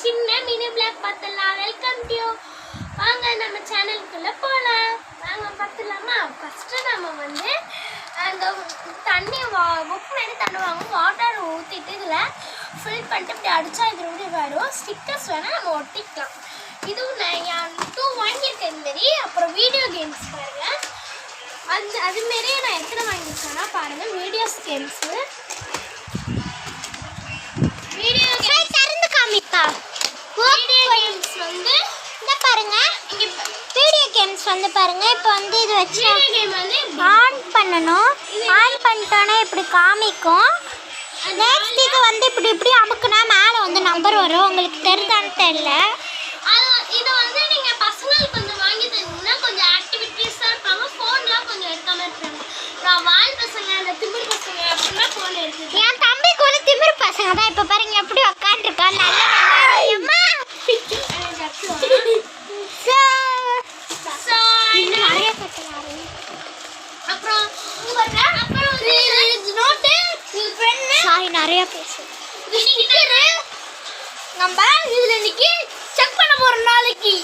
சின்ன mini black பார்த்தலாம். Welcome to. வாங்க நம்ம சேனலுக்குள்ள போகலாம். வாங்க பார்த்துலாமா? ஃபஸ்ட்டு நம்ம வந்து அந்த தண்ணி புக் பண்ணி தண்ணுவாங்க. வாட்டர் ஊற்றிட்டு இதில் ஃபில் பண்ணிட்டு இப்படி அடித்தா இது வந்து வரும். ஸ்டிக்கர்ஸ் வேணால் நம்ம ஒட்டிக்கலாம். இதுவும் நான் 2 வாங்கியிருக்கேன் இதுமாரி. அப்புறம் வீடியோ கேம்ஸ் பாருங்கள். அதுமாரியே நான் எத்தனை வாங்கியிருக்கேன்னா பாருங்கள். வீடியோஸ் கேம்ஸு வீடியோ கேம்ஸ் வந்து இந்த பாருங்க. இங்க வீடியோ கேம்ஸ் வந்து பாருங்க. இப்போ வந்து இது வச்சு வீடியோ கேம் வந்து ஆன் பண்ணணும். ஆன் பண்ணிட்டோன்னா இப்படி காமிக்கும். நெக்ஸ்ட் இது வந்து இப்படி இப்படி அமுக்குனா மேலே வந்து நம்பர் வரும். உங்களுக்கு தெரியுதான்னு தெரியல. இது வந்து நீங்க பசங்களுக்கு கொஞ்சம் வாங்கி தந்தீங்கன்னா கொஞ்சம் ஆக்டிவிட்டீஸா இருப்பாங்க. ஃபோன்லாம் கொஞ்சம் எடுக்காம இருப்பாங்க. நான் வால் பசங்க அந்த திமிர் பசங்க அப்படின்னா ஃபோன் எடுத்து என் தம்பிக்கு வந்து திமிர் பசங்க தான். இப்போ பாருங்க எப்படி உட்காந்துருக்கா. நல்ல விளையாடுமா. நிறைய கட்டுறாரு. அப்புறம் நோட்டு சாரி நிறைய பேசு. நம்ம இதுல இன்னைக்கு செக் பண்ண போறோம் நாளைக்கு.